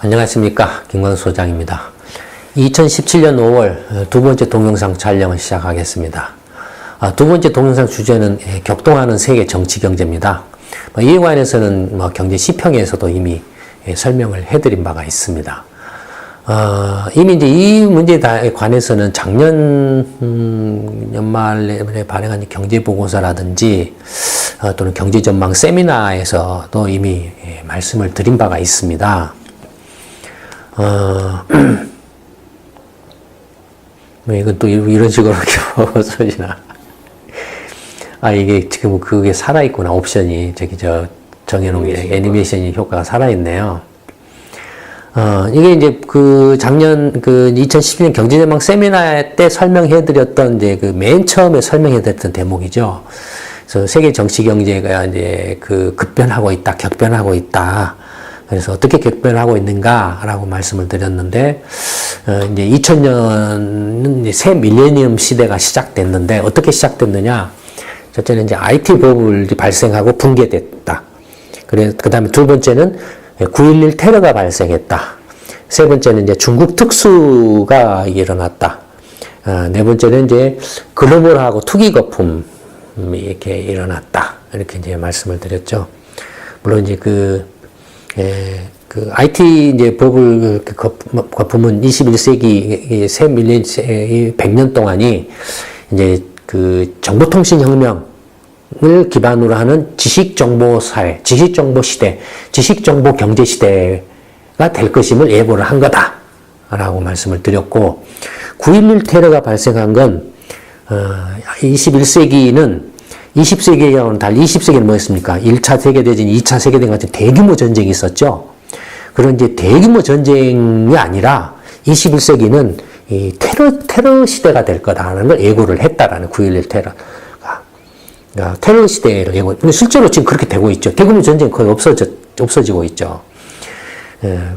안녕하십니까, 김광수 소장입니다. 2017년 5월 두 번째 동영상 촬영을 시작하겠습니다. 두 번째 동영상 주제는 격동하는 세계 정치 경제입니다. 이에 관해서는 경제 시평에서도 이미 설명을 해드린 바가 있습니다. 이미 이제 이 문제에 관해서는 작년 연말에 발행한 경제보고서라든지 또는 경제전망 세미나에서도 이미 말씀을 드린 바가 있습니다. 이건 또 이런 식으로 써지나. 이게 지금 그게 살아있구나. 옵션이. 정해놓은 게 애니메이션이 효과가 살아있네요. 이게 이제 작년 2012년 경제전망 세미나 때 설명해드렸던 이제 맨 처음에 설명해드렸던 대목이죠. 그래서 세계 정치 경제가 이제 급변하고 있다, 격변하고 있다. 그래서 어떻게 격변하고 있는가라고 말씀을 드렸는데, 이제 2000년은 이제 새 밀레니엄 시대가 시작됐는데, 어떻게 시작됐느냐? 첫째는 이제 IT 버블이 발생하고 붕괴됐다. 그 다음에 두 번째는 9.11 테러가 발생했다. 세 번째는 이제 중국 특수가 일어났다. 네 번째는 이제 글로벌하고 투기 거품이 이렇게 일어났다. 이렇게 이제 말씀을 드렸죠. 물론 이제 IT 이제 버블 거품은 21세기 새 밀레니엄 100년 동안이 이제 정보통신혁명을 기반으로 하는 지식정보사회, 지식정보시대, 지식정보경제시대가 될 것임을 예보를 한 거다라고 말씀을 드렸고, 9.11 테러가 발생한 건 21세기는 20세기와는 달리 20세기는 뭐였습니까? 1차 세계대전, 2차 세계대전 같은 대규모 전쟁이 있었죠. 그런 이제 대규모 전쟁이 아니라 21세기는 이 테러 시대가 될 거다라는 걸 예고를 했다라는 9.11 테러가. 테러 시대를 예고. 근데 실제로 지금 그렇게 되고 있죠. 대규모 전쟁 거의 없어지고 있죠.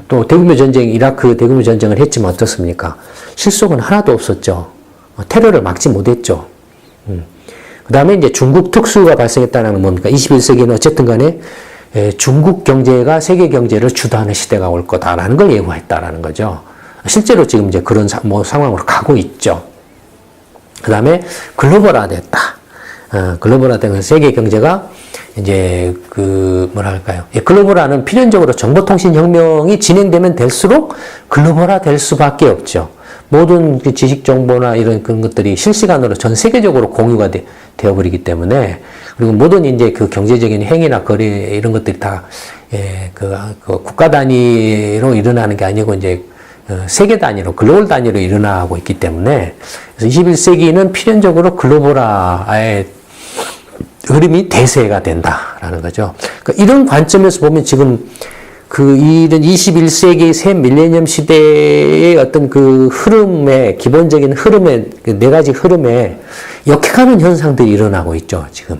또 대규모 전쟁, 이라크 대규모 전쟁을 했지만 어떻습니까? 실속은 하나도 없었죠. 테러를 막지 못했죠. 그 다음에 이제 중국 특수가 발생했다는 건 뭡니까? 21세기는 어쨌든 간에 중국 경제가 세계 경제를 주도하는 시대가 올 거다라는 걸 예고했다라는 거죠. 실제로 지금 이제 그런 상황으로 가고 있죠. 그 다음에 글로벌화됐다. 글로벌화된 세계 경제가 이제 글로벌화는 필연적으로 정보통신혁명이 진행되면 될수록 글로벌화될 수밖에 없죠. 모든 지식 정보나 이런 그런 것들이 실시간으로 전 세계적으로 공유가 되어버리기 때문에, 그리고 모든 이제 경제적인 행위나 거래 이런 것들이 다 국가 단위로 일어나는 게 아니고 이제 세계 단위로, 글로벌 단위로 일어나고 있기 때문에, 그래서 21세기는 필연적으로 글로벌화의 흐름이 대세가 된다라는 거죠. 그러니까 이런 관점에서 보면 지금 이런 21세기 새 밀레니엄 시대의 어떤 흐름의, 기본적인 흐름의, 네 가지 흐름에 역행하는 현상들이 일어나고 있죠, 지금.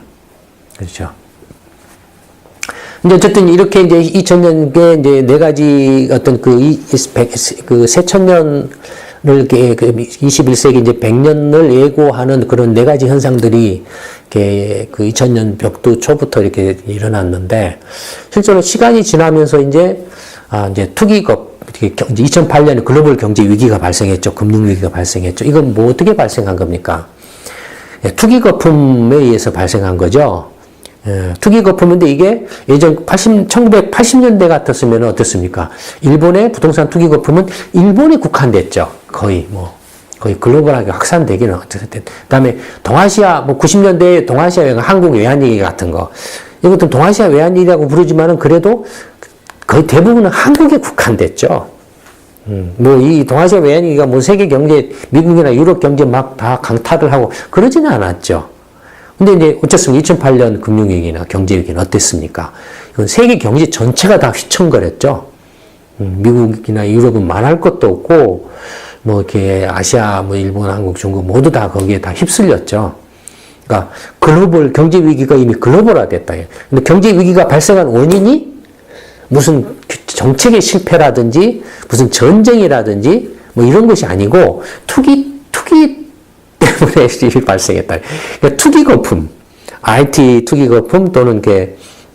그렇죠. 근데 어쨌든 이렇게 이제 2000년에 이제 네 가지 어떤 새천년을 21세기 이제 100년을 예고하는 그런 네 가지 현상들이 이렇게 2000년 벽두 초부터 이렇게 일어났는데, 실제로 시간이 지나면서 이제 투기급, 2008년에 글로벌 경제 위기가 발생했죠. 금융 위기가 발생했죠. 이건 뭐 어떻게 발생한 겁니까? 투기 거품에 의해서 발생한 거죠. 투기 거품인데 이게 예전 1980년대 같았으면 어떻습니까? 일본의 부동산 투기 거품은 일본에 국한됐죠. 거의 글로벌하게 확산되기는 어쨌든. 그 다음에 동아시아, 90년대에 동아시아 외환, 한국 외환위기 같은 거. 이것도 동아시아 외환위기라고 부르지만은 그래도 거의 대부분은 한국에 국한됐죠. 이 동아시아 외환위기가 세계 경제, 미국이나 유럽 경제 막 다 강타를 하고 그러지는 않았죠. 근데 이제 어쨌습니까? 2008년 금융위기나 경제위기는 어땠습니까? 이건 세계 경제 전체가 다 휘청거렸죠. 미국이나 유럽은 말할 것도 없고, 이렇게 아시아, 일본, 한국, 중국 모두 다 거기에 다 휩쓸렸죠. 그러니까 글로벌 경제 위기가 이미 글로벌화됐다. 근데 경제 위기가 발생한 원인이 무슨 정책의 실패라든지 무슨 전쟁이라든지 이런 것이 아니고 투기 때문에 발생했다. 그러니까 투기 거품, IT 투기 거품 또는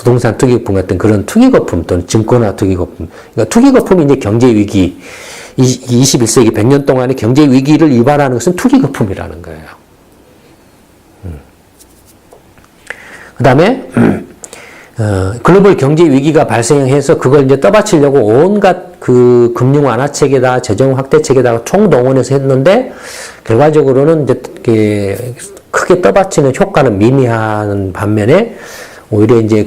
부동산 투기 거품 같은 그런 투기 거품 또는 증권화 투기 거품. 그러니까 투기 거품이 이제 경제 위기, 21세기 100년 동안의 경제 위기를 유발하는 것은 투기 거품이라는 거예요. 그 다음에, 글로벌 경제 위기가 발생해서 그걸 이제 떠받치려고 온갖 그 금융 완화책에다 재정 확대책에다가 총동원해서 했는데, 결과적으로는 이제 크게 떠받치는 효과는 미미한 반면에, 오히려 이제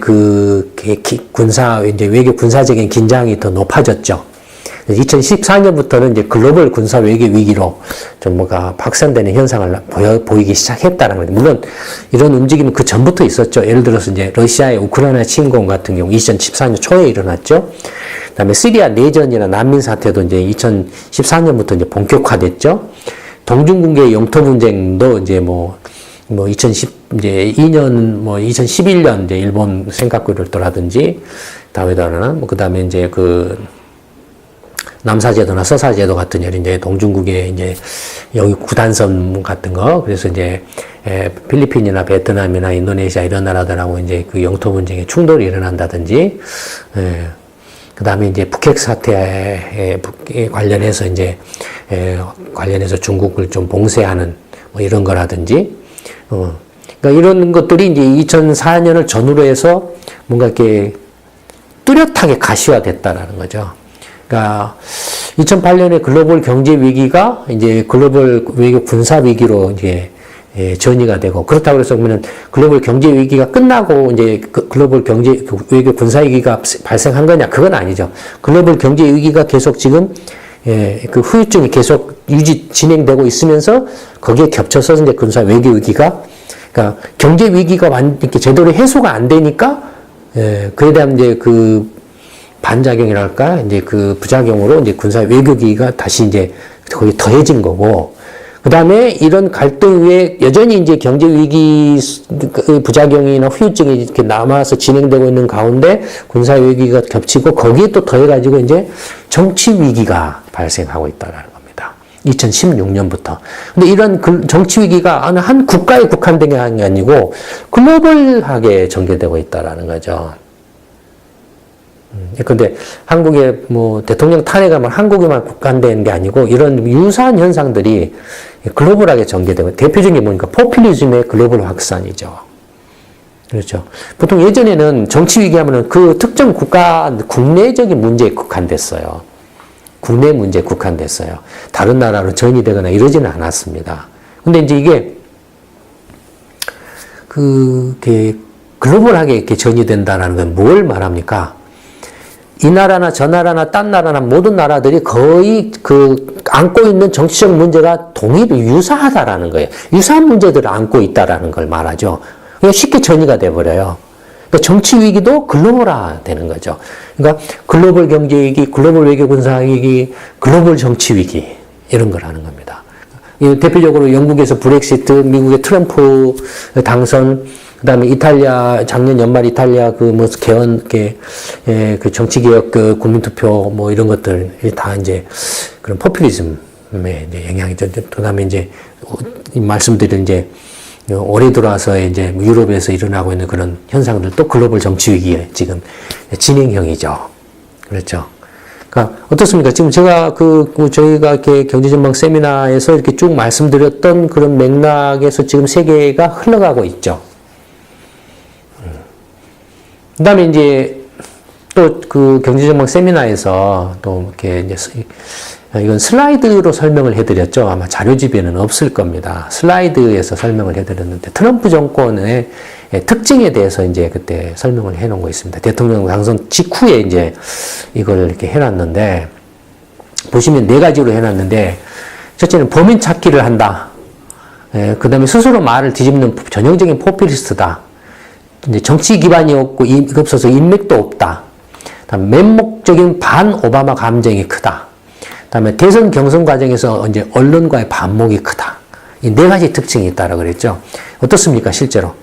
이제 외교 군사적인 긴장이 더 높아졌죠. 2014년부터는 이제 글로벌 군사 외교 위기로 좀 뭔가 확산되는 현상을 보이기 시작했다는 거죠. 물론 이런 움직임은 그 전부터 있었죠. 예를 들어서 이제 러시아의 우크라이나 침공 같은 경우 2014년 초에 일어났죠. 그다음에 시리아 내전이나 난민 사태도 이제 2014년부터 이제 본격화됐죠. 동중국해 영토 분쟁도 이제 2011년 이제 일본 생각구를도라든지 그다음에 이제 남사제도나 서사제도 같은 이제 동중국해 이제 여기 구단섬 같은 거 그래서 이제 필리핀이나 베트남이나 인도네시아 이런 나라들하고 이제 그 영토 분쟁에 충돌이 일어난다든지 그다음에 이제 북핵 사태에 관련해서 이제 관련해서 중국을 좀 봉쇄하는 뭐 이런 거라든지 그러니까 이런 것들이 이제 2004년을 전후로 해서 뭔가 이렇게 뚜렷하게 가시화됐다라는 거죠. 그러니까 2008년에 글로벌 경제 위기가 이제 글로벌 외교 군사 위기로 이제 전이가 되고 그렇다고 해서 그러면 글로벌 경제 위기가 끝나고 이제 글로벌 경제 외교 군사 위기가 발생한 거냐? 그건 아니죠. 글로벌 경제 위기가 계속 지금 그 후유증이 계속 진행되고 있으면서 거기에 겹쳐서 이제 군사 외교 위기가 그러니까 경제 위기가 이렇게 제대로 해소가 안 되니까 그에 대한 이제 그 반작용이랄까, 이제 그 부작용으로 이제 군사 외교기가 다시 이제 거기 더해진 거고, 그 다음에 이런 갈등 위에 여전히 이제 경제 위기 부작용이나 후유증이 이렇게 남아서 진행되고 있는 가운데 군사 외교기가 겹치고 거기에 또 더해가지고 이제 정치 위기가 발생하고 있다는 겁니다. 2016년부터. 근데 이런 정치 위기가 한 국가에 국한된 게 아니고 글로벌하게 전개되고 있다는 거죠. 근데 한국의 뭐 대통령 탄핵하면 한국에만 국한된 게 아니고 이런 유사한 현상들이 글로벌하게 전개되고 대표적인 게 뭐니까 포퓰리즘의 글로벌 확산이죠. 그렇죠. 보통 예전에는 정치 위기하면은 그 특정 국가 국내적인 문제에 국한됐어요. 국내 문제에 국한됐어요. 다른 나라로 전이되거나 이러지는 않았습니다. 근데 이제 이게 글로벌하게 이렇게 전이된다는 건 뭘 말합니까? 이 나라나 저 나라나 딴 나라나 모든 나라들이 거의 안고 있는 정치적 문제가 유사하다라는 거예요. 유사한 문제들을 안고 있다라는 걸 말하죠. 쉽게 전이가 돼버려요. 그러니까 정치 위기도 글로벌화 되는 거죠. 그러니까 글로벌 경제 위기, 글로벌 외교 군사 위기, 글로벌 정치 위기 이런 걸 하는 겁니다. 대표적으로 영국에서 브렉시트, 미국의 트럼프 당선, 그다음에 이탈리아 작년 연말 이탈리아 개헌 그 정치개혁 국민투표 뭐 이런 것들 다 이제 그런 포퓰리즘의 이제 영향이죠. 그다음에 이제 말씀드린 이제 올해 들어와서 이제 유럽에서 일어나고 있는 그런 현상들도 글로벌 정치 위기에 지금 진행형이죠. 그렇죠. 그러니까 어떻습니까? 지금 제가 저희가 이렇게 경제전망 세미나에서 이렇게 쭉 말씀드렸던 그런 맥락에서 지금 세계가 흘러가고 있죠. 그 다음에 이제 또 경제전망 세미나에서 또 이렇게 이제 이건 슬라이드로 설명을 해드렸죠. 아마 자료집에는 없을 겁니다. 슬라이드에서 설명을 해드렸는데 트럼프 정권의 특징에 대해서 이제 그때 설명을 해놓은 거 있습니다. 대통령 당선 직후에 이제 이걸 이렇게 해놨는데 보시면 4가지로 해놨는데 첫째는 범인 찾기를 한다. 그 다음에 스스로 말을 뒤집는 전형적인 포퓰리스트다. 이제 정치 기반이 없어서 인맥도 없다. 다음 맹목적인 반 오바마 감정이 크다. 다음에 대선 경선 과정에서 이제 언론과의 반목이 크다. 이 4가지 특징이 있다라고 그랬죠. 어떻습니까, 실제로?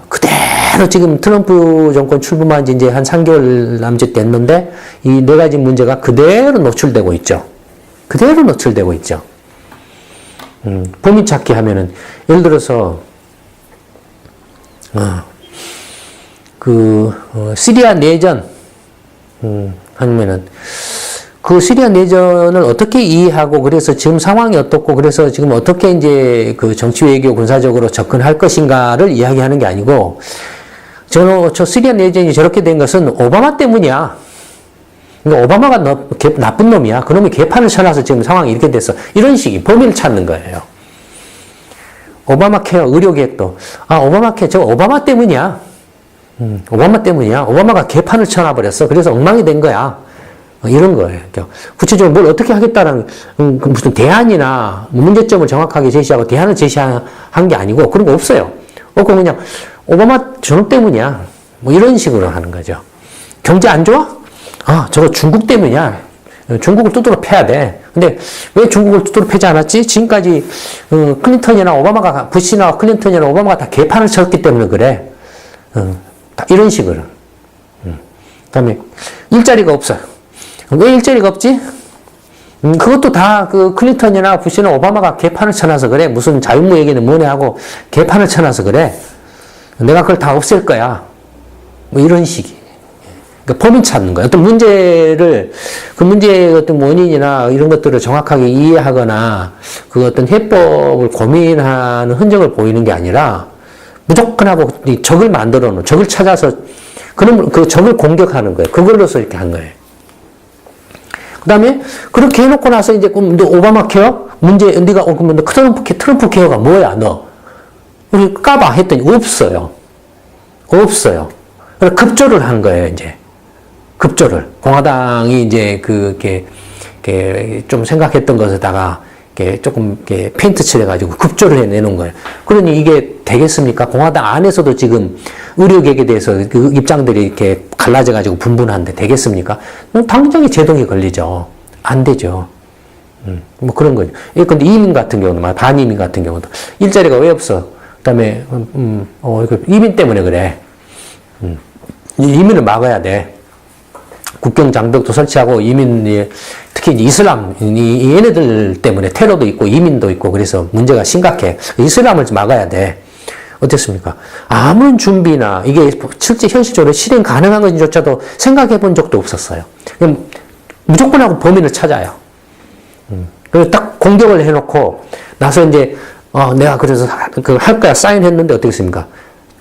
그대로 지금 트럼프 정권 출범한 지 이제 한 3개월 남짓 됐는데 이 4가지 문제가 그대로 노출되고 있죠. 그대로 노출되고 있죠. 범인 찾기 하면은 예를 들어서 시리아 내전, 하면은, 그 시리아 내전을 어떻게 이해하고, 그래서 지금 상황이 어떻고, 그래서 지금 어떻게 이제 그 정치, 외교, 군사적으로 접근할 것인가를 이야기하는 게 아니고, 저 시리아 내전이 저렇게 된 것은 오바마 때문이야. 그러니까 오바마가 나쁜 놈이야. 그놈이 개판을 쳐놔서 지금 상황이 이렇게 됐어. 이런 식이 범인을 찾는 거예요. 오바마 케어, 의료 계획도. 오바마 케어, 저거 오바마 때문이야. 오바마 때문이야. 오바마가 개판을 쳐놔버렸어. 그래서 엉망이 된 거야. 이런 거예요. 구체적으로 뭘 어떻게 하겠다는, 무슨 대안이나 문제점을 정확하게 제시하고 대안을 제시한 게 아니고 그런 거 없어요. 없고 그냥 오바마 저놈 때문이야. 뭐 이런 식으로 하는 거죠. 경제 안 좋아? 저거 중국 때문이야. 중국을 두드러 패야 돼. 근데 왜 중국을 두드러 패지 않았지? 지금까지 클린턴이나 오바마가, 부시나 클린턴이나 오바마가 다 개판을 쳤기 때문에 그래. 다 이런 식으로. 그다음에 일자리가 없어요. 왜 일자리가 없지? 그것도 다 클린턴이나 부시나 오바마가 개판을 쳐놔서 그래. 무슨 자유무 얘기는 뭐네 하고 개판을 쳐놔서 그래. 내가 그걸 다 없앨 거야. 뭐 이런 식이. 그러니까 범인 찾는 거야. 어떤 문제를, 그 문제의 어떤 원인이나 이런 것들을 정확하게 이해하거나 그 어떤 해법을 고민하는 흔적을 보이는 게 아니라 무조건 하고 적을 만들어 놓은, 적을 찾아서 그 적을 공격하는 거예요. 그걸로서 이렇게 한 거예요. 그 다음에 그렇게 해놓고 나서 이제 너 오바마 케어? 네가 그러면 너 트럼프 케어가 뭐야, 너? 우리 까봐 했더니 없어요. 없어요. 그래서 급조를 한 거예요, 이제. 급조를. 공화당이 이제 좀 생각했던 것에다가 조금 페인트 칠해가지고 급조를 해내는 거예요. 그러니 이게 되겠습니까? 공화당 안에서도 지금 의료계획에 대해서 그 입장들이 이렇게 갈라져가지고 분분한데 되겠습니까? 당장에 제동이 걸리죠. 안 되죠. 뭐 그런 거죠. 근데 이민 같은 경우는, 반이민 같은 경우도 일자리가 왜 없어? 그 다음에, 이민 때문에 그래. 이민을 막아야 돼. 국경 장벽도 설치하고 이민, 특히 이제 이슬람, 얘네들 때문에 테러도 있고 이민도 있고 그래서 문제가 심각해. 이슬람을 막아야 돼. 어땠습니까? 아무런 준비나 이게 실제 현실적으로 실행 가능한 건지조차도 생각해 본 적도 없었어요. 그냥 무조건 하고 범인을 찾아요. 그래서 딱 공격을 해놓고 나서 이제 내가 그래서 할 거야 사인했는데 어떻겠습니까?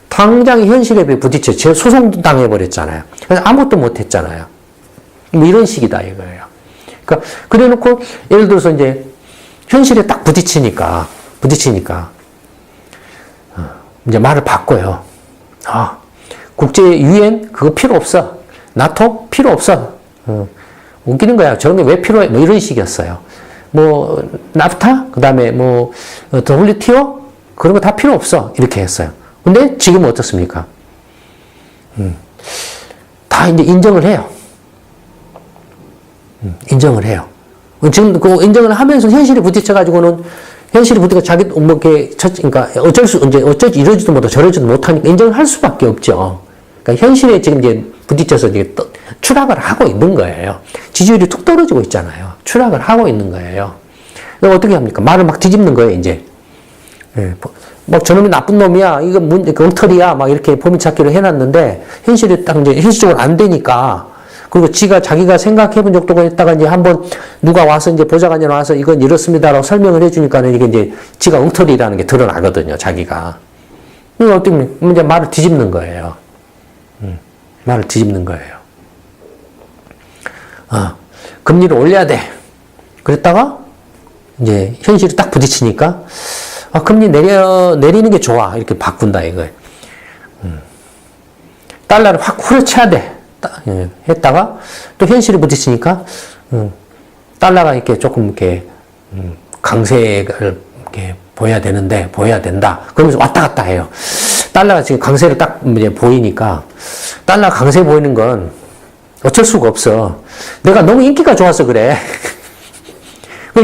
당장 현실에 부딪혀 소송도 당해버렸잖아요. 그래서 아무것도 못했잖아요. 뭐 이런 식이다 이거예요. 그러니까 그래놓고 예를 들어서 이제 현실에 딱 부딪히니까 이제 말을 바꿔요. 국제 유엔 그거 필요 없어. 나토 필요 없어. 웃기는 거야. 저런 게 왜 필요해? 뭐 이런 식이었어요. 뭐 나프타 그다음에 뭐 WTO 그런 거 다 필요 없어. 이렇게 했어요. 근데 지금은 어떻습니까? 다 이제 인정을 해요. 인정을 해요. 지금 그 인정을 하면서 현실에 부딪혀가지고는 자기 뭐 그러니까 어쩌지 이러지도 못하고 저러지도 못하니까 인정을 할 수밖에 없죠. 그러니까 현실에 지금 이제 부딪혀서 이제 추락을 하고 있는 거예요. 지지율이 툭 떨어지고 있잖아요. 추락을 하고 있는 거예요. 그럼 어떻게 합니까? 말을 막 뒤집는 거예요, 이제. 막 저놈이 나쁜 놈이야. 이거 엉터리야. 막 이렇게 범인 찾기를 해놨는데 현실이 딱 이제 현실적으로 안 되니까. 그리고 자기가 생각해 본 적도 있다가 이제 한번 누가 와서 이제 보좌관이 와서 이건 이렇습니다라고 설명을 해주니까는 이게 이제 지가 엉터리라는 게 드러나거든요, 자기가. 그러니까 어떻게 이제 말을 뒤집는 거예요. 말을 뒤집는 거예요. 금리를 올려야 돼. 그랬다가 이제 현실이 딱 부딪히니까 금리 내리는 게 좋아. 이렇게 바꾼다 이거예요. 달러를 확 후려쳐야 돼. 했다가 또 현실이 부딪히니까 달러가 이렇게 조금 이렇게 강세를 이렇게 보여야 된다. 그러면서 왔다 갔다 해요. 달러가 지금 강세를 딱 이제 보이니까 달러 강세 보이는 건 어쩔 수가 없어. 내가 너무 인기가 좋아서 그래.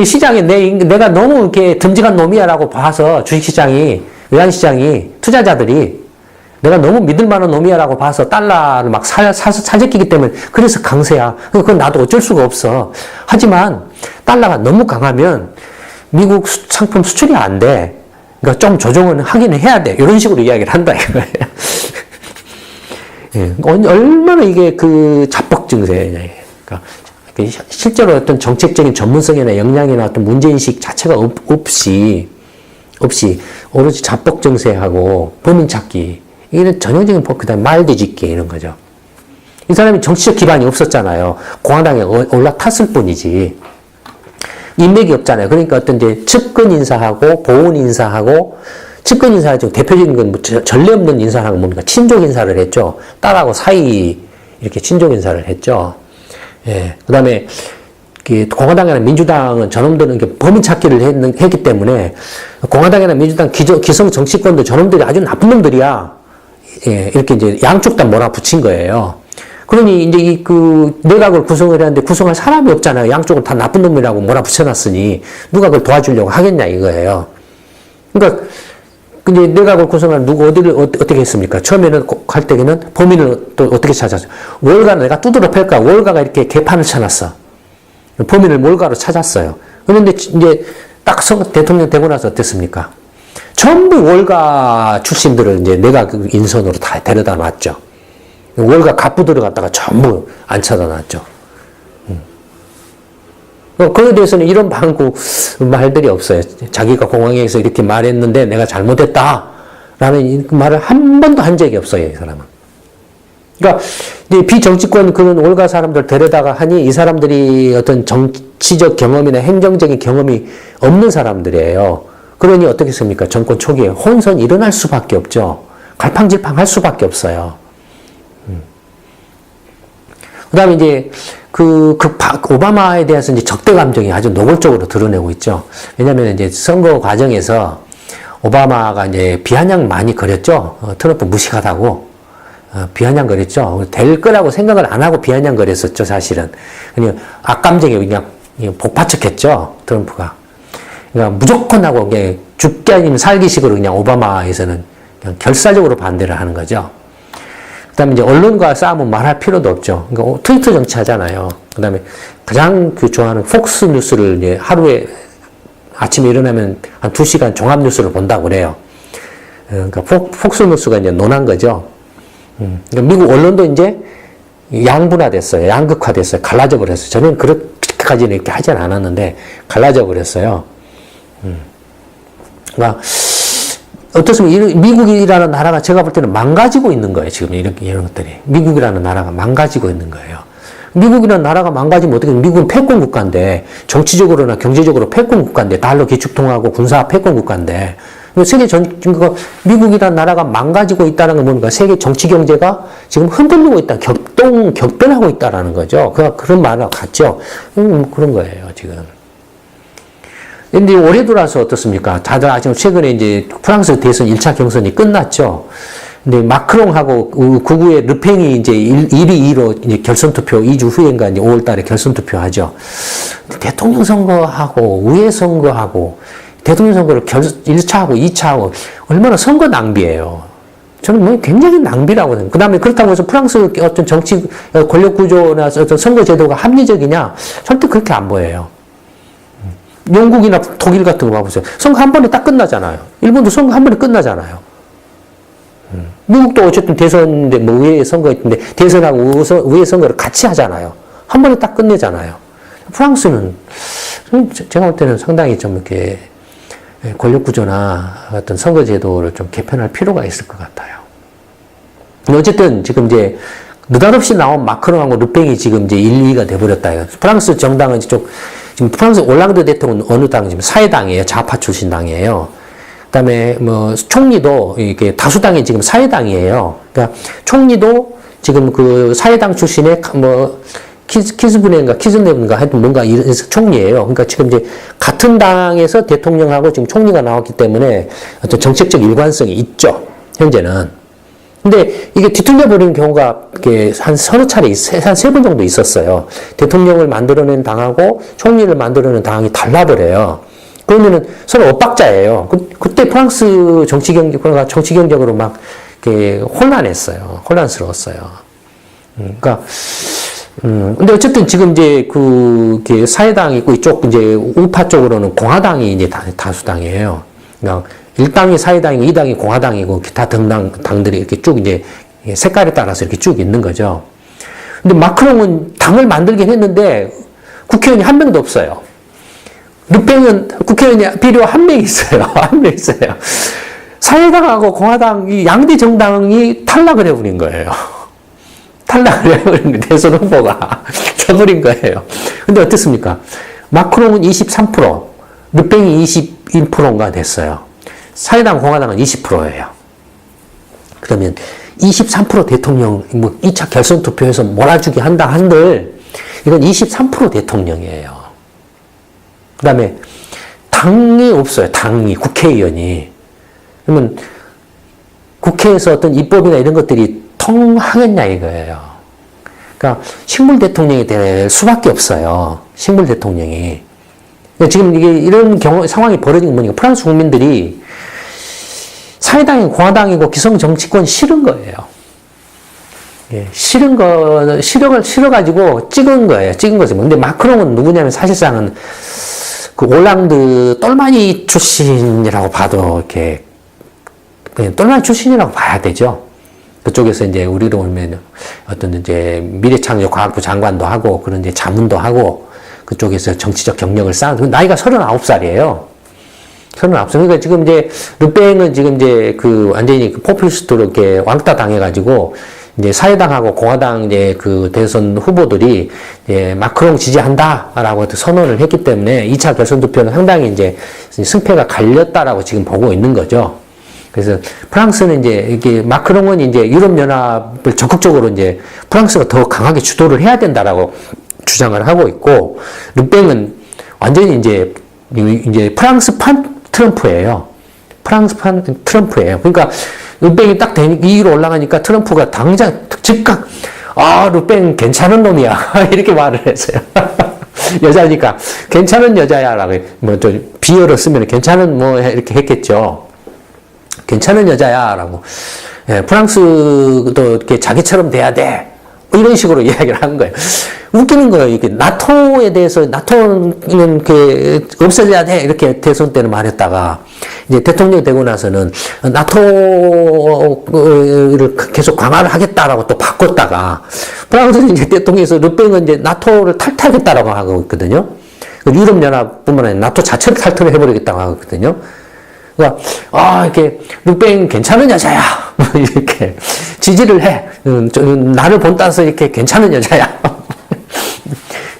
시장에 내가 너무 이렇게 듬직한 놈이야라고 봐서 주식시장이, 외환시장이, 투자자들이 내가 너무 믿을 만한 놈이야라고 봐서 달러를 막 사재끼기 때문에 그래서 강세야. 그건 나도 어쩔 수가 없어. 하지만 달러가 너무 강하면 미국 상품 수출이 안 돼. 그러니까 좀 조정은 하기는 해야 돼. 이런 식으로 이야기를 한다 이거예요. 예, 얼마나 이게 그 자뻑 증세냐. 그러니까 실제로 어떤 정책적인 전문성이나 역량이나 어떤 문제인식 자체가 없이 오로지 자뻑 증세하고 범인 찾기. 이게 전형적인 그다음 말 뒤집기 이런 거죠. 이 사람이 정치적 기반이 없었잖아요. 공화당에 올라탔을 뿐이지. 인맥이 없잖아요. 그러니까 어떤 이제 측근 인사하고 보훈 인사하고 측근 인사 중 대표적인 건 뭐 전례 없는 인사라고 뭡니까? 친족 인사를 했죠. 딸하고 사이 이렇게 친족 인사를 했죠. 예. 그다음에 공화당이나 민주당은 저놈들은 범인 찾기를 했기 때문에 공화당이나 민주당 기성 정치권도 저놈들이 아주 나쁜 놈들이야. 예. 이렇게 이제 양쪽 다 몰아붙인 거예요. 그러니 이제 내각을 구성을 했는데 구성할 사람이 없잖아요. 양쪽을 다 나쁜 놈이라고 몰아붙여놨으니 누가 그걸 도와주려고 하겠냐 이거예요. 그러니까 근데 내각을 구성할 어디를 어떻게 했습니까? 처음에는 할 때에는 범인을 또 어떻게 찾았어? 월가는 내가 두드러 팰까? 월가가 이렇게 개판을 쳐놨어. 범인을 월가로 찾았어요. 그런데 이제 딱 대통령 되고 나서 어땠습니까? 전부 월가 출신들을 이제 내각 인선으로 다 데려다 놨죠. 월가 갑부들을 갖다가 전부 앉혀다 놨죠. 그에 대해서는 이런 방구 말들이 없어요. 자기가 공항에서 이렇게 말했는데 내가 잘못했다. 라는 말을 한 번도 한 적이 없어요, 이 사람은. 그러니까, 이제 비정치권 그런 월가 사람들 데려다가 하니 이 사람들이 어떤 정치적 경험이나 행정적인 경험이 없는 사람들이에요. 그러니 어떻게 했습니까? 정권 초기에 혼선이 일어날 수밖에 없죠. 갈팡질팡 할 수밖에 없어요. 그 다음에 이제 오바마에 대해서 이제 적대 감정이 아주 노골적으로 드러내고 있죠. 왜냐면 이제 선거 과정에서 오바마가 이제 비아냥 많이 거렸죠. 트럼프 무식하다고. 비아냥거렸죠. 될 거라고 생각을 안 하고 비아냥거렸었죠, 사실은. 그냥 악감정에 그냥 복파척했죠, 트럼프가. 그러니까 무조건 하고 그냥 죽기 아니면 살기식으로 그냥 오바마에서는 그냥 결사적으로 반대를 하는 거죠. 그 다음에 이제 언론과 싸움은 말할 필요도 없죠. 그러니까 트위터 정치 하잖아요. 그 다음에 가장 좋아하는 폭스 뉴스를 이제 하루에 아침에 일어나면 한 2시간 종합 뉴스를 본다고 그래요. 그러니까 폭스 뉴스가 이제 논한 거죠. 그러니까 미국 언론도 이제 양분화됐어요. 양극화됐어요. 갈라져 버렸어요. 저는 그렇게까지는 이렇게 하진 않았는데 갈라져 버렸어요. 그러니까 어떻습니까? 미국이라는 나라가 제가 볼 때는 망가지고 있는 거예요. 지금 이런 것들이. 미국이라는 나라가 망가지고 있는 거예요. 미국이라는 나라가 망가지면 어떻게, 미국은 패권 국가인데, 정치적으로나 경제적으로 패권 국가인데, 달러 기축통화하고 군사 패권 국가인데, 미국이라는 나라가 망가지고 있다는 건 뭔가 세계 정치 경제가 지금 흔들리고 있다, 격변하고 있다라는 거죠. 그런 말과 같죠. 그런 거예요, 지금. 근데 올해 들어와서 어떻습니까? 다들 아시면 최근에 이제 프랑스 대선 1차 경선이 끝났죠. 근데 마크롱하고 극우의 르팽이 이제 1위 2로 이제 결선 투표 2주 후인가 이제 5월 달에 결선 투표하죠. 대통령 선거하고 의회 선거하고 대통령 선거를 1차하고 2차하고 얼마나 선거 낭비예요. 저는 뭐 굉장히 낭비라고 생각해요. 그 다음에 그렇다고 해서 프랑스 어떤 정치 권력 구조나 어떤 선거 제도가 합리적이냐? 절대 그렇게 안 보여요. 영국이나 독일 같은 거 봐보세요. 선거 한 번에 딱 끝나잖아요. 일본도 선거 한 번에 끝나잖아요. 미국도 어쨌든 대선인데 뭐 의회 선거 있는데 대선하고 의회 선거를 같이 하잖아요. 한 번에 딱 끝내잖아요. 프랑스는 제가 볼 때는 상당히 좀 이렇게 권력 구조나 어떤 선거 제도를 좀 개편할 필요가 있을 것 같아요. 어쨌든 지금 이제 느닷없이 나온 마크롱하고 르팽이 지금 이제 1, 2위가 돼버렸다. 프랑스 정당은 지금 프랑스 올랑드 대통령은 어느 당이지만 사회당이에요. 좌파 출신 당이에요. 그다음에 뭐 총리도 이게 다수당이 지금 사회당이에요. 그러니까 총리도 지금 그 사회당 출신의 뭐 키즈네인가 하여튼 뭔가 이래서 총리예요. 그러니까 지금 이제 같은 당에서 대통령하고 지금 총리가 나왔기 때문에 어떤 정책적 일관성이 있죠. 현재는. 근데 이게 뒤틀려 버리는 경우가 이렇게 한 서너 차례, 한 3번 정도 있었어요. 대통령을 만들어낸 당하고 총리를 만들어낸 당이 달라버려요. 그러면은 서로 엇박자예요. 그때 프랑스 정치경적으로 막 이렇게 혼란했어요. 혼란스러웠어요. 그러니까, 근데 어쨌든 지금 이제 사회당이 있고 이쪽 이제 우파 쪽으로는 공화당이 이제 다수당이에요. 그러니까 1당이 사회당이고 2당이 공화당이고 기타 당들이 이렇게 쭉 이제 색깔에 따라서 이렇게 쭉 있는 거죠. 근데 마크롱은 당을 만들긴 했는데 국회의원이 한 명도 없어요. 르팽은 국회의원이 비료 한 명 있어요. 한 명 있어요. 사회당하고 공화당 이 양대 정당이 탈락을 해버린 거예요. 탈락을 해버린 거예요. 대선 후보가 져버린 거예요. 근데 어떻습니까? 마크롱은 23%, 르팽이 21%인가 됐어요. 사회당 공화당은 20%예요. 그러면 23% 대통령, 2차 결선 투표에서 몰아주기 한다 한들, 이건 23% 대통령이에요. 그 다음에, 당이 없어요. 당이, 국회의원이. 그러면, 국회에서 어떤 입법이나 이런 것들이 통하겠냐 이거예요. 그러니까, 식물 대통령이 될 수밖에 없어요. 식물 대통령이. 지금 이게 이런 상황이 벌어진 건 뭐니까, 프랑스 국민들이 사회당이고 공화당이고 기성 정치권 싫은 거예요. 예, 싫어가지고 찍은 거예요. 찍은 거죠. 근데 마크롱은 누구냐면 사실상은 그 올랑드 똘마니 출신이라고 봐도 이렇게, 그냥 똘마니 출신이라고 봐야 되죠. 그쪽에서 이제 우리로 보면 어떤 이제 미래창조과학부 장관도 하고 그런 이제 자문도 하고 그쪽에서 정치적 경력을 쌓은, 나이가 39살이에요. 39살. 그러니까 지금 이제, 르팽은 지금 이제 완전히 포퓰리스트로 이렇게 왕따 당해가지고, 이제 사회당하고 공화당 이제 대선 후보들이 이제 마크롱 지지한다라고 선언을 했기 때문에 2차 결선 투표는 상당히 이제 승패가 갈렸다라고 지금 보고 있는 거죠. 그래서 프랑스는 이제 이게 마크롱은 이제 유럽연합을 적극적으로 이제 프랑스가 더 강하게 주도를 해야 된다라고 주장을 하고 있고, 르팽은 완전히 이제 프랑스판 트럼프예요. 프랑스판 트럼프예요. 그러니까 르팽이 딱 위로 올라가니까 트럼프가 당장 즉각 르팽 괜찮은 놈이야 이렇게 말을 했어요. 여자니까 괜찮은 여자야라고 좀 비어를 쓰면 괜찮은 이렇게 했겠죠. 괜찮은 여자야라고. 예, 프랑스도 이렇게 자기처럼 돼야 돼. 이런 식으로 이야기를 하는 거예요. 웃기는 거예요. 이게 나토에 대해서, 나토는 없애야 돼. 이렇게 대선 때는 말했다가, 이제 대통령이 되고 나서는 나토를 계속 강화를 하겠다라고 또 바꿨다가, 프랑스는 이제 대통령에서 르팽은 이제 나토를 탈퇴하겠다라고 하고 있거든요. 유럽연합뿐만 아니라 나토 자체를 탈퇴를 해버리겠다고 하고 있거든요. 그러니까, 이렇게, 르팽 괜찮은 여자야. 이렇게, 지지를 해. 나를 본따서 이렇게 괜찮은 여자야.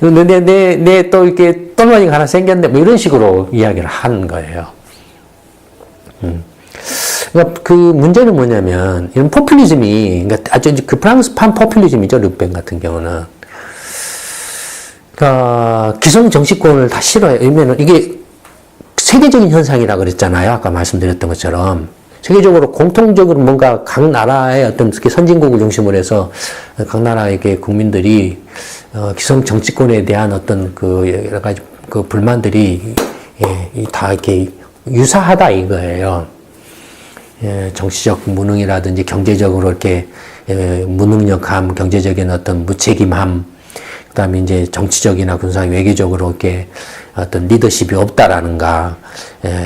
내 또 이렇게 똘마니가 하나 생겼네. 이런 식으로 이야기를 하는 거예요. 그러니까 그 문제는 뭐냐면, 이런 포퓰리즘이, 그러니까 아주 프랑스판 포퓰리즘이죠. 르팽 같은 경우는. 그러니까, 기성 정치권을 다 싫어해요. 왜냐면 이게, 세계적인 현상이라 그랬잖아요. 아까 말씀드렸던 것처럼. 세계적으로 공통적으로 뭔가 각 나라의 어떤 선진국을 중심으로 해서 각 나라의 국민들이 기성 정치권에 대한 어떤 여러 가지 불만들이 다 이렇게 유사하다 이거예요. 정치적 무능이라든지 경제적으로 이렇게 무능력함, 경제적인 어떤 무책임함, 그 다음에 이제 정치적이나 군사 외교적으로 이렇게 어떤 리더십이 없다라는가,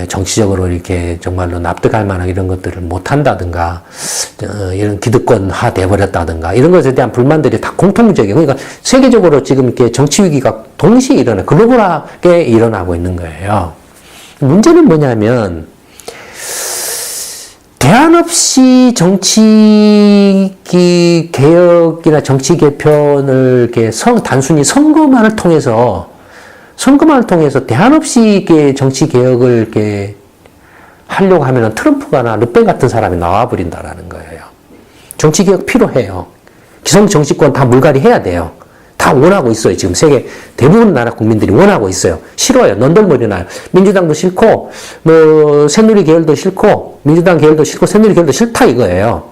정치적으로 이렇게 정말로 납득할 만한 이런 것들을 못한다든가, 이런 기득권화 돼버렸다든가, 이런 것에 대한 불만들이 다 공통적이에요. 그러니까 세계적으로 지금 이렇게 정치 위기가 동시에 글로벌하게 일어나고 있는 거예요. 문제는 뭐냐면, 대안 없이 정치 개혁이나 정치 개편을 이렇게 단순히 선거만을 통해서 대안 없이 이렇게 정치 개혁을 이렇게 하려고 하면은 트럼프가나 르팽 같은 사람이 나와버린다라는 거예요. 정치 개혁 필요해요. 기성 정치권 다 물갈이 해야 돼요. 다 원하고 있어요. 지금 세계 대부분 나라 국민들이 원하고 있어요. 싫어요. 넌덜머리 나요. 민주당도 싫고, 새누리 계열도 싫고, 민주당 계열도 싫고, 새누리 계열도 싫다 이거예요.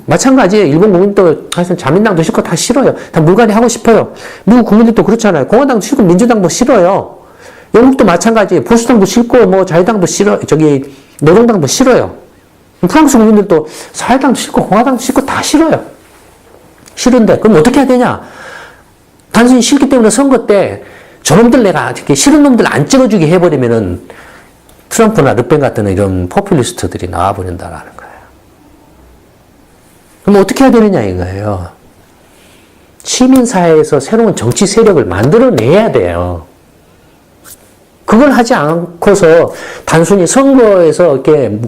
마찬가지예요. 일본 국민도 사실 자민당도 싫고 다 싫어요. 다 물갈이 하고 싶어요. 미국 국민들도 그렇잖아요. 공화당도 싫고 민주당도 싫어요. 영국도 마찬가지예요. 보수당도 싫고 자유당도 싫어. 노동당도 싫어요. 프랑스 국민들도 사회당도 싫고 공화당도 싫고 다 싫어요. 싫은데 그럼 어떻게 해야 되냐? 단순히 싫기 때문에 선거 때 저놈들 내가 이렇게 싫은 놈들 안 찍어주게 해버리면은 트럼프나 르팽 같은 이런 포퓰리스트들이 나와버린다라는 거예요. 그럼 어떻게 해야 되느냐 이거예요. 시민사회에서 새로운 정치 세력을 만들어내야 돼요. 그걸 하지 않고서 단순히 선거에서 이렇게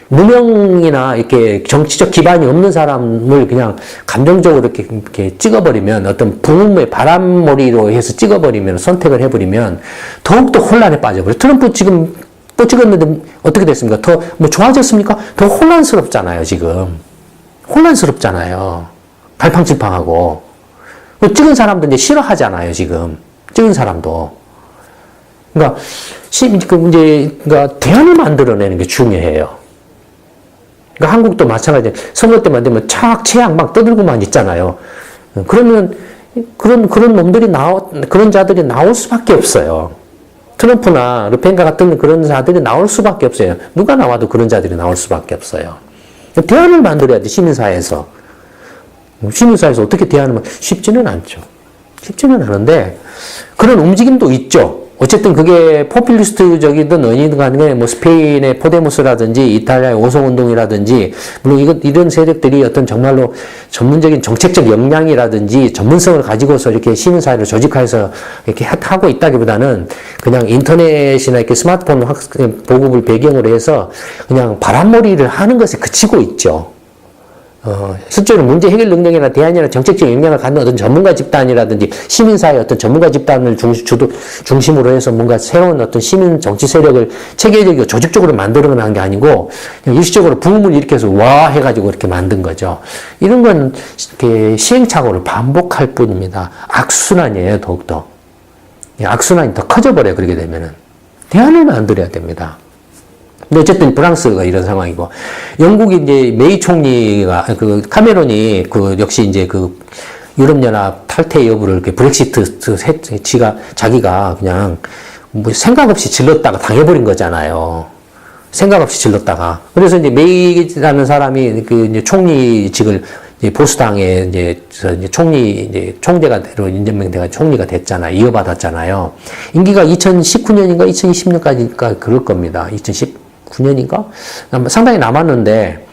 무명이나 이렇게 정치적 기반이 없는 사람을 그냥 감정적으로 이렇게 찍어버리면, 어떤 붐의 바람몰이로 해서 찍어버리면, 선택을 해버리면 더욱더 혼란에 빠져버려요. 트럼프 지금 또 찍었는데 어떻게 됐습니까? 더 뭐 좋아졌습니까? 더 혼란스럽잖아요, 지금. 혼란스럽잖아요. 갈팡질팡하고. 찍은 사람도 이제 싫어하잖아요, 지금. 찍은 사람도. 그러니까, 그러니까 대안을 만들어내는 게 중요해요. 그러니까 한국도 마찬가지예요. 선거 때만 되면 최악 막 떠들고만 있잖아요. 그러면, 그런 놈들이 그런 자들이 나올 수밖에 없어요. 트럼프나 르펜과 같은 그런 자들이 나올 수밖에 없어요. 누가 나와도 그런 자들이 나올 수밖에 없어요. 대안을 만들어야 돼, 시민사회에서. 시민사회에서 어떻게 대안을 쉽지는 않죠. 쉽지는 않은데, 그런 움직임도 있죠. 어쨌든 그게 포퓰리스트적이든 어디든 간에 뭐 스페인의 포데모스라든지 이탈리아의 오송운동이라든지, 물론 이런 세력들이 어떤 정말로 전문적인 정책적 역량이라든지 전문성을 가지고서 이렇게 시민사회를 조직화해서 이렇게 하고 있다기보다는 그냥 인터넷이나 이렇게 스마트폰 보급을 배경으로 해서 그냥 바람몰이를 하는 것에 그치고 있죠. 실제로 문제 해결 능력이나 대안이나 정책적 역량을 갖는 어떤 전문가 집단이라든지 시민사회 어떤 전문가 집단을 중심으로 해서 뭔가 새로운 어떤 시민 정치 세력을 체계적이고 조직적으로 만들어 나간 게 아니고 그냥 일시적으로 붐을 일으켜서 와 해가지고 이렇게 만든 거죠. 이런 건 이렇게 시행착오를 반복할 뿐입니다. 악순환이에요, 더욱더. 악순환이 더 커져버려요, 그렇게 되면은. 대안을 만들어야 됩니다. 근데 어쨌든 프랑스가 이런 상황이고, 영국이 이제 메이 총리가, 카메론이 역시 이제 유럽연합 탈퇴 여부를 이렇게 브렉시트 자기가 그냥 뭐 생각 없이 질렀다가 당해버린 거잖아요. 생각 없이 질렀다가. 그래서 이제 메이라는 사람이 이제 총리직을 이제 보수당의 이제 총재가 임명돼가 총리가 됐잖아요. 이어받았잖아요. 임기가 2019년인가 2020년까지가 그럴 겁니다. 2019년인가? 상당히 남았는데,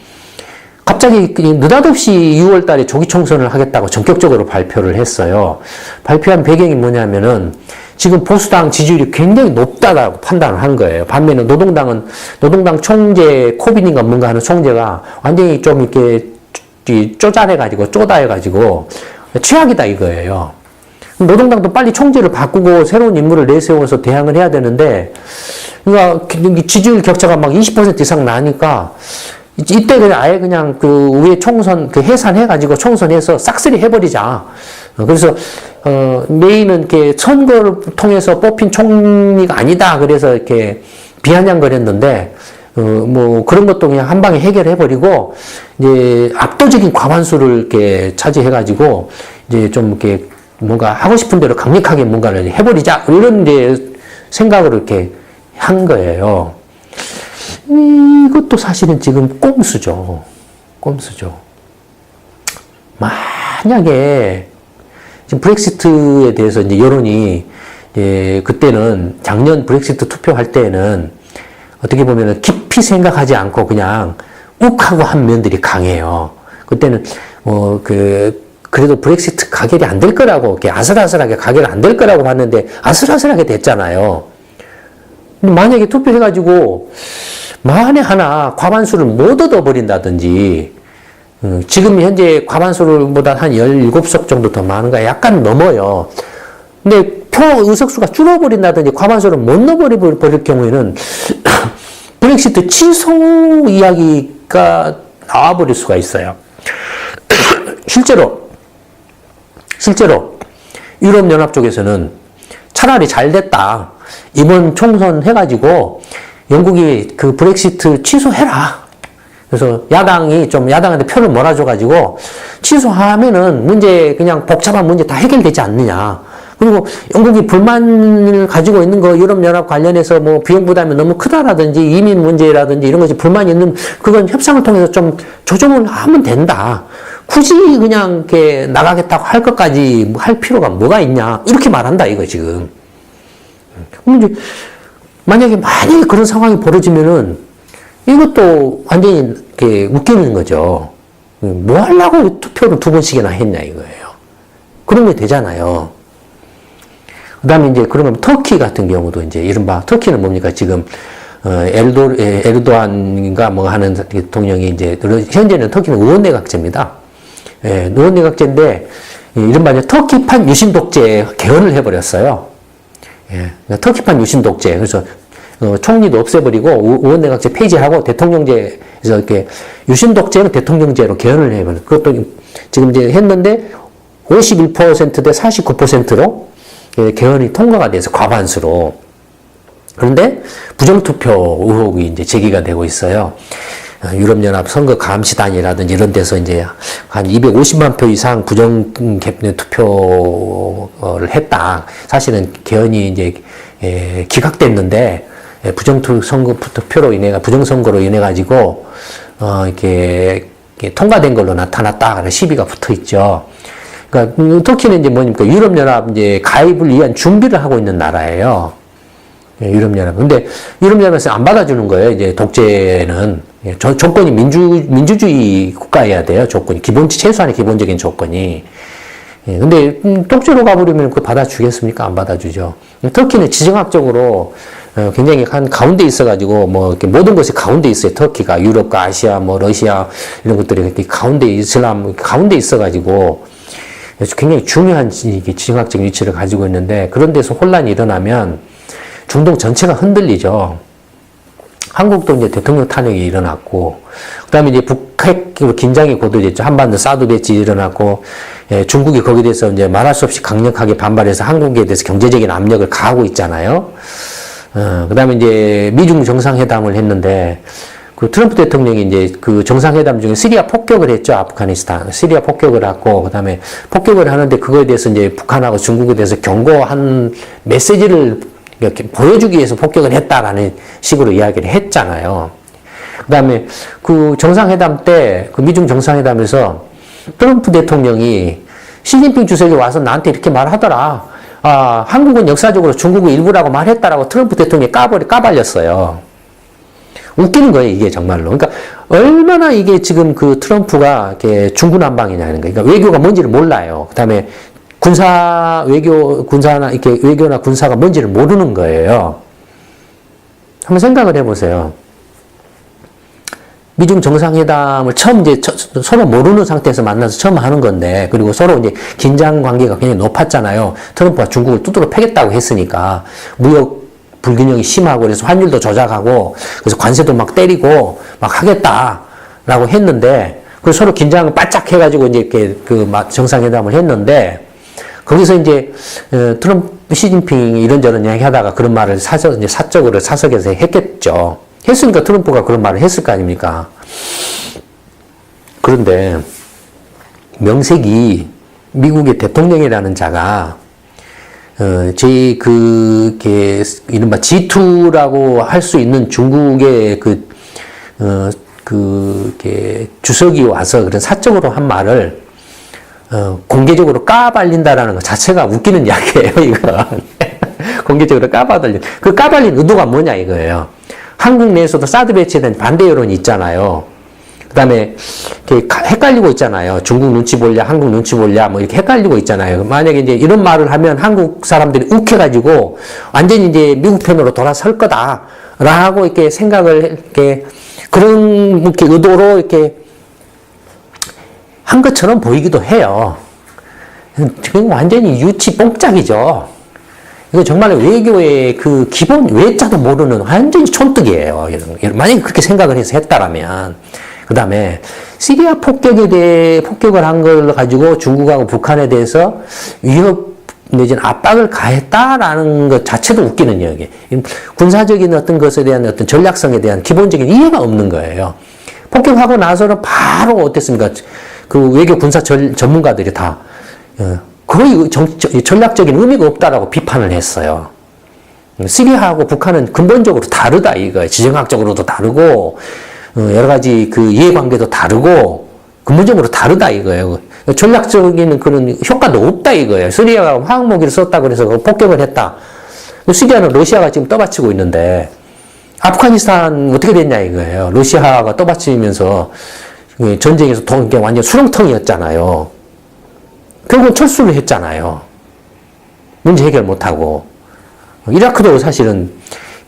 갑자기 느닷없이 6월 달에 조기 총선을 하겠다고 전격적으로 발표를 했어요. 발표한 배경이 뭐냐면은, 지금 보수당 지지율이 굉장히 높다고 판단을 한 거예요. 반면에 노동당 총재, 코빈인가 뭔가 하는 총재가 완전히 좀 이렇게 쪼다해가지고, 최악이다 이거예요. 노동당도 빨리 총재를 바꾸고 새로운 인물을 내세워서 대항을 해야 되는데, 그러니까 지지율 격차가 막 20% 이상 나니까, 이때 그냥 아예 그냥 위에 총선, 해산해가지고 총선해서 싹쓸이 해버리자. 그래서, 메이는 이렇게 선거를 통해서 뽑힌 총리가 아니다. 그래서 이렇게 비아냥거렸는데, 뭐 그런 것도 그냥 한 방에 해결해버리고, 이제 압도적인 과반수를 이렇게 차지해가지고, 이제 좀 이렇게 뭔가 하고 싶은 대로 강력하게 뭔가를 해버리자. 이런 이제 생각으로 이렇게 한 거예요. 이것도 사실은 지금 꼼수죠. 만약에 지금 브렉시트에 대해서 이제 여론이 그때는 작년 브렉시트 투표할 때는 어떻게 보면은 깊이 생각하지 않고 그냥 욱하고 한 면들이 강해요. 그때는 그래도 브렉시트 가결이 안 될 거라고, 이렇게 아슬아슬하게 가결 안 될 거라고 봤는데 아슬아슬하게 됐잖아요. 근데 만약에 투표해가지고 만에 하나 과반수를 못 얻어버린다든지, 지금 현재 과반수보다 한 17석 정도 더 많은가, 약간 넘어요. 근데 의석수가 줄어버린다든지 과반수를 못 넣어버릴 경우에는 브렉시트 취소 이야기가 나와버릴 수가 있어요. 실제로 유럽연합 쪽에서는 차라리 잘 됐다. 이번 총선 해가지고 영국이 브렉시트 취소해라. 그래서 야당한테 표를 몰아줘가지고 취소하면은 그냥 복잡한 문제 다 해결되지 않느냐. 그리고 영국이 불만을 가지고 있는 거, 유럽연합 관련해서 뭐 비용 부담이 너무 크다라든지 이민 문제라든지 이런 것이 불만이 있는, 그건 협상을 통해서 좀 조정을 하면 된다. 굳이 그냥 이렇게 나가겠다고 할 것까지 할 필요가 뭐가 있냐. 이렇게 말한다, 이거 지금. 만약에 그런 상황이 벌어지면은 이것도 완전히 이렇게 웃기는 거죠. 뭐 하려고 투표를 2번씩이나 했냐 이거예요. 그러면 되잖아요. 그 다음에 이제 그러면 터키 같은 경우도 이제 이른바 터키는 뭡니까? 지금 에르도안인가 뭐 하는 대통령이 이제 현재는 터키는 의원내각제입니다. 예, 의원내각제인데 이른바 이제 터키판 유신 독재 개헌을 해버렸어요. 예, 터키판 유신 독재. 그래서 총리도 없애버리고 의원내각제 폐지하고 대통령제에서 이렇게 유신 독재는 대통령제로 개헌을 해버렸어요. 그것도 지금 이제 했는데 51%대 49%로 개헌이 통과가 돼서 과반수로. 그런데 부정투표 의혹이 이제 제기가 되고 있어요. 유럽연합 선거감시단이라든지 이런 데서 이제 한 250만 표 이상 부정 투표를 했다. 사실은 개헌이 이제 기각됐는데 부정투표로 인해 부정선거로 인해 가지고 이렇게 통과된 걸로 나타났다. 시비가 붙어 있죠. 그러니까 터키는 이제 뭐니까 유럽연합 이제 가입을 위한 준비를 하고 있는 나라예요. 유럽연합. 근데 유럽연합에서 안 받아주는 거예요. 이제 독재는 조건이 민주주의 국가여야 돼요. 조건이 최소한의 기본적인 조건이. 근데 독재로 가버리면 그거 받아주겠습니까? 안 받아주죠. 터키는 지정학적으로 굉장히 한 가운데 있어가지고 뭐 이렇게 모든 것이 가운데 있어요. 터키가 유럽과 아시아, 뭐 러시아 이런 것들이 이렇게 가운데 이슬람 가운데 있어가지고 굉장히 중요한 지정학적 위치를 가지고 있는데 그런 데서 혼란이 일어나면 중동 전체가 흔들리죠. 한국도 이제 대통령 탄핵이 일어났고, 그 다음에 이제 북핵 긴장이 고조됐죠. 한반도 사드 배치 일어났고, 중국이 거기에 대해서 이제 말할 수 없이 강력하게 반발해서 한국에 대해서 경제적인 압력을 가하고 있잖아요. 그 다음에 이제 미중 정상회담을 했는데, 그 트럼프 대통령이 이제 그 정상회담 중에 시리아 폭격을 했죠. 아프가니스탄. 시리아 폭격을 하고, 그 다음에 폭격을 하는데 그거에 대해서 이제 북한하고 중국에 대해서 경고한 메시지를 이렇게 보여주기 위해서 폭격을 했다라는 식으로 이야기를 했잖아요. 그 다음에 그 정상회담 때, 그 미중 정상회담에서 트럼프 대통령이 시진핑 주석이 와서 나한테 이렇게 말하더라. 한국은 역사적으로 중국의 일부라고 말했다라고 트럼프 대통령이 까발렸어요. 웃기는 거예요, 이게 정말로. 그러니까 얼마나 이게 지금 그 트럼프가 이렇게 중구난방이냐는 거예요. 그러니까 외교가 뭔지를 몰라요. 그 다음에 군사나 이렇게 외교나 군사가 뭔지를 모르는 거예요. 한번 생각을 해보세요. 미중 정상회담을 처음 이제 서로 모르는 상태에서 만나서 처음 하는 건데, 그리고 서로 이제 긴장 관계가 굉장히 높았잖아요. 트럼프가 중국을 두드러 패겠다고 했으니까 무역 불균형이 심하고 그래서 환율도 조작하고 그래서 관세도 막 때리고 막 하겠다라고 했는데, 그 서로 긴장을 바짝 해가지고 이제 이렇게 그 정상회담을 했는데. 거기서 이제 트럼프, 시진핑이 이런저런 이야기 하다가 그런 말을 이제 사적으로 사석에서 했겠죠. 했으니까 트럼프가 그런 말을 했을 거 아닙니까? 그런데 명색이 미국의 대통령이라는 자가 이른바 G2라고 할 수 있는 중국의 주석이 와서 그런 사적으로 한 말을 공개적으로 까발린다라는 것 자체가 웃기는 이야기예요, 이거. 공개적으로 까발린. 그 까발린 의도가 뭐냐, 이거예요. 한국 내에서도 사드 배치에 대한 반대 여론이 있잖아요. 그 다음에, 헷갈리고 있잖아요. 중국 눈치 볼랴, 한국 눈치 볼랴, 뭐 이렇게 헷갈리고 있잖아요. 만약에 이제 이런 말을 하면 한국 사람들이 욱해가지고 완전히 이제 미국 편으로 돌아설 거다. 라고 이렇게 생각을, 그런 의도로 이렇게 한 것처럼 보이기도 해요. 지금 완전히 유치 뽕짝이죠. 이거 정말 외교의 그 기본 외자도 모르는 완전히 촌뜨기예요. 만약에 그렇게 생각을 해서 했다라면. 그 다음에 시리아 폭격을 한 걸 가지고 중국하고 북한에 대해서 위협 내지는 압박을 가했다라는 것 자체도 웃기는 이야기. 군사적인 어떤 것에 대한 어떤 전략성에 대한 기본적인 이해가 없는 거예요. 폭격하고 나서는 바로 어땠습니까? 그 외교 군사 전문가들이 다 거의 전략적인 의미가 없다라고 비판을 했어요. 시리아하고 북한은 근본적으로 다르다 이거예요. 지정학적으로도 다르고 여러 가지 그 이해관계도 다르고 근본적으로 다르다 이거예요. 전략적인 그런 효과도 없다 이거예요. 시리아가 화학무기를 썼다고 해서 폭격을 했다. 시리아는 러시아가 지금 떠받치고 있는데 아프가니스탄 어떻게 됐냐 이거예요. 러시아가 떠받치면서 전쟁에서 이게 완전 수렁텅이었잖아요. 결국은 철수를 했잖아요. 문제 해결 못하고. 이라크도 사실은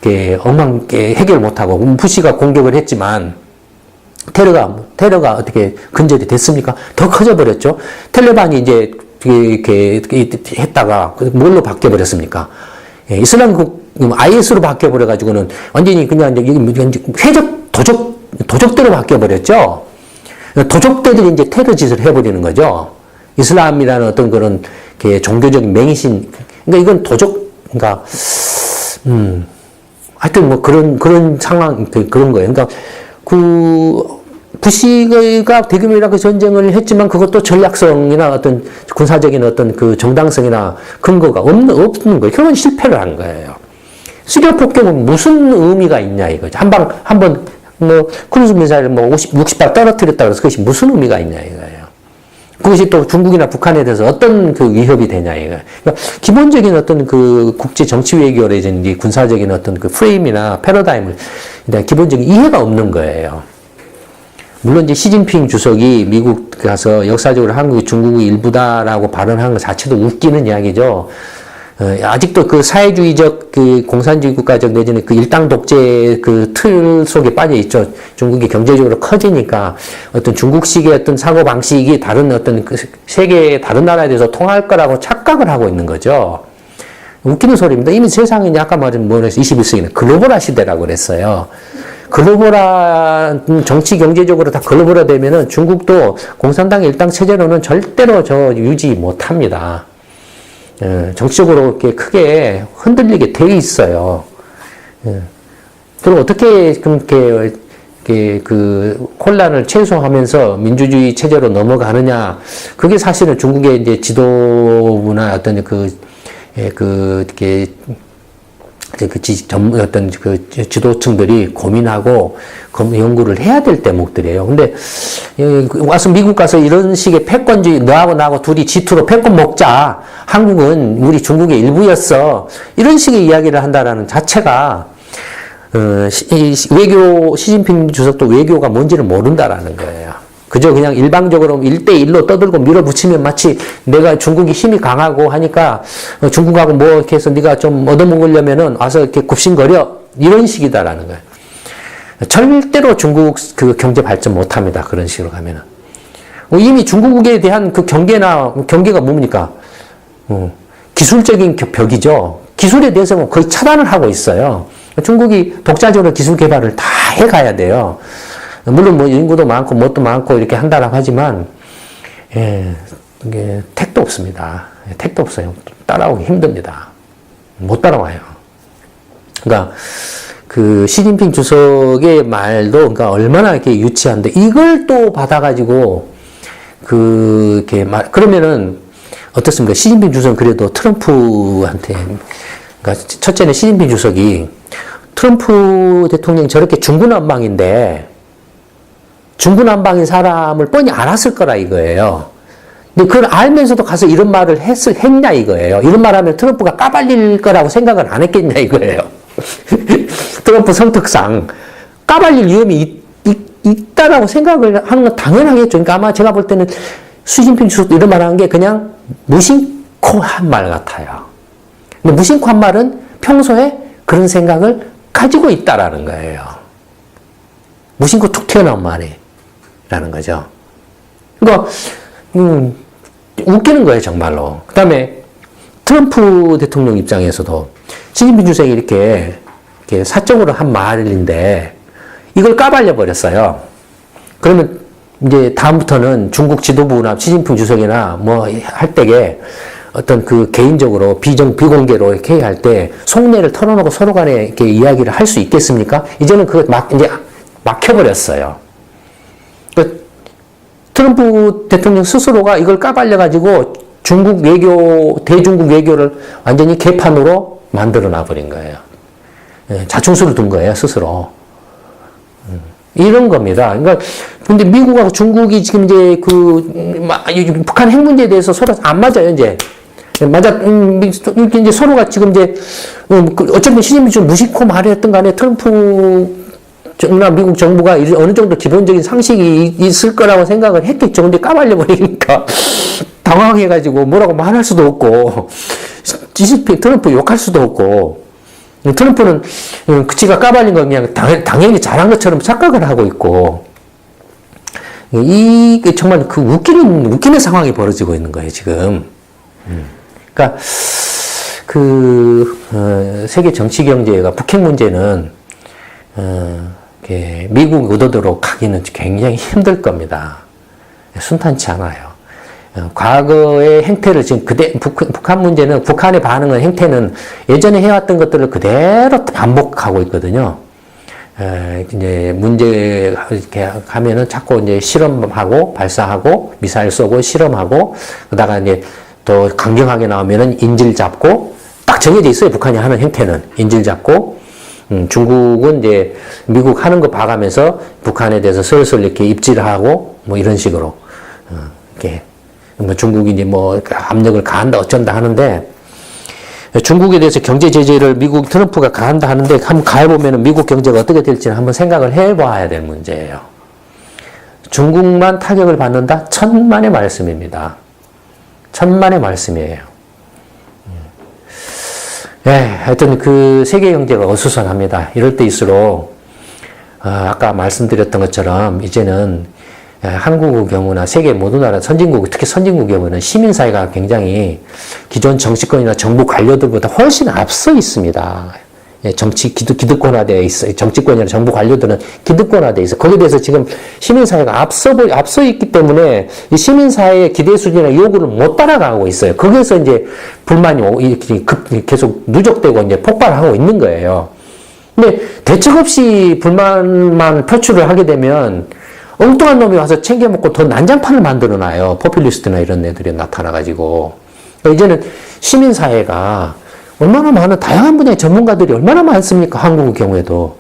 해결 못하고 부시가 공격을 했지만 테러가 어떻게 근절이 됐습니까? 더 커져버렸죠. 텔레반이 이제 이렇게 했다가 뭘로 바뀌어버렸습니까? 이슬람국 IS로 바뀌어버려가지고는 완전히 그냥 도적대로 바뀌어버렸죠. 도적대들이 이제 테러 짓을 해버리는 거죠. 이슬람이라는 어떤 그런 종교적인 맹신, 그러니까 이건 그러니까 하여튼 뭐 그런 상황, 그런 거예요. 그러니까 부시가 대규모 이라크 전쟁을 했지만 그것도 전략성이나 어떤 군사적인 어떤 그 정당성이나 근거가 없는 거예요. 결국은 실패를 한 거예요. 시리아 폭격은 무슨 의미가 있냐 이거죠. 한번 크루즈 미사일 60발 떨어뜨렸다 그래서 그것이 무슨 의미가 있냐 이거예요. 그것이 또 중국이나 북한에 대해서 어떤 그 위협이 되냐 이거예요. 그러니까 기본적인 어떤 그 국제 정치 외교라든지 군사적인 어떤 그 프레임이나 패러다임을 기본적인 이해가 없는 거예요. 물론 이제 시진핑 주석이 미국 가서 역사적으로 한국이 중국의 일부다라고 발언한 것 자체도 웃기는 이야기죠. 아직도 그 사회주의적 그 공산주의 국가적 내지는 그 일당 독재 그 틀 속에 빠져 있죠. 중국이 경제적으로 커지니까 어떤 중국식의 어떤 사고 방식이 다른 어떤 그 세계 다른 나라에 대해서 통할 거라고 착각을 하고 있는 거죠. 웃기는 소리입니다. 이미 세상이 아까 말한 21세기는 글로벌화 시대라고 그랬어요. 정치 경제적으로 다 글로벌화 되면은 중국도 공산당 일당 체제로는 절대로 유지 못 합니다. 정치적으로 이렇게 크게 흔들리게 돼 있어요. 그럼 어떻게 그렇게 그 혼란을 최소화하면서 민주주의 체제로 넘어가느냐? 그게 사실은 중국의 이제 지도부나 어떤 어떤 그 지도층들이 고민하고 연구를 해야 될 대목들이에요. 근데 와서 미국 가서 이런 식의 패권주의, 너하고 나하고 둘이 G2로 패권 먹자. 한국은 우리 중국의 일부였어. 이런 식의 이야기를 한다라는 자체가 시진핑 주석도 외교가 뭔지를 모른다라는 거예요. 그저 그냥 일방적으로 1대1로 떠들고 밀어붙이면 마치 내가 중국이 힘이 강하고 하니까 중국하고 뭐 이렇게 해서 네가 좀 얻어먹으려면은 와서 이렇게 굽신거려. 이런 식이다라는 거예요. 절대로 중국 그 경제 발전 못 합니다. 그런 식으로 가면은. 이미 중국에 대한 그 경계가 뭡니까? 기술적인 벽이죠. 기술에 대해서는 거의 차단을 하고 있어요. 중국이 독자적으로 기술 개발을 다 해가야 돼요. 물론 뭐 인구도 많고 뭣도 많고 이렇게 한다라고 하지만 이게 택도 없습니다. 택도 없어요. 따라오기 힘듭니다. 못 따라와요. 그러니까 그 시진핑 주석의 말도 그러니까 얼마나 이렇게 유치한데 이걸 또 받아가지고 그러면은 어떻습니까? 시진핑 주석은 그래도 트럼프한테 그러니까 첫째는 시진핑 주석이 트럼프 대통령이 저렇게 중구난방인데 중구난방인 사람을 뻔히 알았을 거라 이거예요. 근데 그걸 알면서도 가서 이런 말을 했냐 이거예요. 이런 말 하면 트럼프가 까발릴 거라고 생각을 안 했겠냐 이거예요. 트럼프 성격상 까발릴 위험이 있다라고 생각을 하는 건 당연하겠죠. 그러니까 아마 제가 볼 때는 시진핑 주석도 이런 말 하는 게 그냥 무심코 한 말 같아요. 근데 무심코 한 말은 평소에 그런 생각을 가지고 있다라는 거예요. 무심코 툭 튀어나온 말이라는 거죠. 그러니까 웃기는 거예요, 정말로. 그 다음에 트럼프 대통령 입장에서도 시진핑 주석이 이렇게 사적으로 한 말인데 이걸 까발려 버렸어요. 그러면 이제 다음부터는 중국 지도부나 시진핑 주석이나 뭐 할 때에 어떤 그 개인적으로 비공개로 이렇게 할 때 속내를 털어놓고 서로 간에 이렇게 이야기를 할 수 있겠습니까? 이제는 이제 막혀버렸어요. 그러니까 트럼프 대통령 스스로가 이걸 까발려가지고 대중국 외교를 완전히 개판으로 만들어 놔버린 거예요. 자충수를 둔 거예요, 스스로. 이런 겁니다. 그러니까, 근데 미국하고 중국이 지금 이제 북한 핵 문제에 대해서 서로 안 맞아요, 이제. 이제 서로가 지금 이제, 어쨌든 시진핑이 좀 무심코 말했던 간에 트럼프 미국 정부가 어느 정도 기본적인 상식이 있을 거라고 생각을 했겠죠. 근데 까발려 버리니까 당황해가지고 뭐라고 말할 수도 없고, 트럼프 욕할 수도 없고, 트럼프는 그치가 까발린 거 그냥 당연히 잘한 것처럼 착각을 하고 있고, 이게 정말 그 웃기는 상황이 벌어지고 있는 거예요, 지금. 그러니까, 세계 정치 경제가 북핵 문제는, 미국 의도대로 가기는 굉장히 힘들 겁니다. 순탄치 않아요. 과거의 행태를 지금 북한 문제는, 북한의 반응은 행태는 예전에 해왔던 것들을 그대로 반복하고 있거든요. 이제 문제 이렇게 가면은 자꾸 이제 실험하고 발사하고 미사일 쏘고 실험하고 그러다가 이제 또 강경하게 나오면은 인질 잡고 딱 정해져 있어요. 북한이 하는 행태는 인질 잡고 중국은 이제 미국 하는 거 봐가면서 북한에 대해서 슬슬 이렇게 입질하고 뭐 이런 식으로 이렇게 뭐 중국이 이제 뭐 압력을 가한다 어쩐다 하는데 중국에 대해서 경제 제재를 미국 트럼프가 가한다 하는데 한번 가해보면 미국 경제가 어떻게 될지는 한번 생각을 해봐야 될 문제예요. 중국만 타격을 받는다? 천만의 말씀입니다. 천만의 말씀이에요. 하여튼 그 세계 경제가 어수선합니다. 이럴 때일수록 아까 말씀드렸던 것처럼 이제는 한국의 경우나 세계 모든 나라 선진국, 특히 선진국의 경우는 시민사회가 굉장히 기존 정치권이나 정부 관료들보다 훨씬 앞서 있습니다. 기득권화되어 있어요. 정치권이나 정부 관료들은 기득권화되어 있어요. 거기에 대해서 지금 시민사회가 앞서 있기 때문에 이 시민사회의 기대 수준이나 요구를 못 따라가고 있어요. 거기에서 이제 불만이 계속 누적되고 이제 폭발하고 있는 거예요. 근데 대책 없이 불만만 표출을 하게 되면 엉뚱한 놈이 와서 챙겨먹고 더 난장판을 만들어놔요. 포퓰리스트나 이런 애들이 나타나가지고. 그러니까 이제는 시민사회가 얼마나 많은 다양한 분야의 전문가들이 얼마나 많습니까? 한국의 경우에도.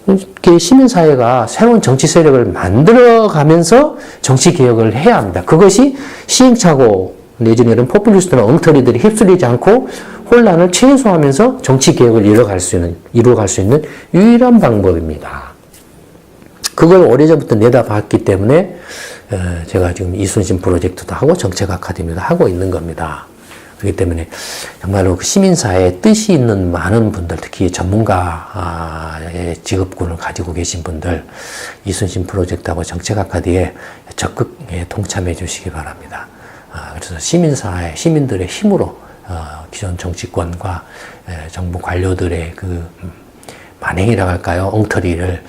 이렇게 시민사회가 새로운 정치 세력을 만들어가면서 정치개혁을 해야 합니다. 그것이 시행착오 내지는 포퓰리스트나 엉터리들이 휩쓸리지 않고 혼란을 최소화하면서 정치개혁을 이루어갈 수 있는 유일한 방법입니다. 그걸 오래전부터 내다봤기 때문에 제가 지금 이순신 프로젝트도 하고 정책 아카데미도 하고 있는 겁니다. 그렇기 때문에 정말로 그 시민사회에 뜻이 있는 많은 분들, 특히 전문가의 직업군을 가지고 계신 분들, 이순신 프로젝트하고 정책 아카데미에 적극 동참해 주시기 바랍니다. 그래서 시민사회, 시민들의 힘으로 기존 정치권과 정부 관료들의 그 만행이라고 할까요? 엉터리를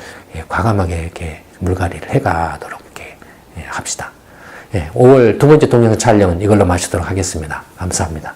과감하게 이렇게 물갈이를 해가도록 이렇게 합시다. 5월 두 번째 동영상 촬영은 이걸로 마치도록 하겠습니다. 감사합니다.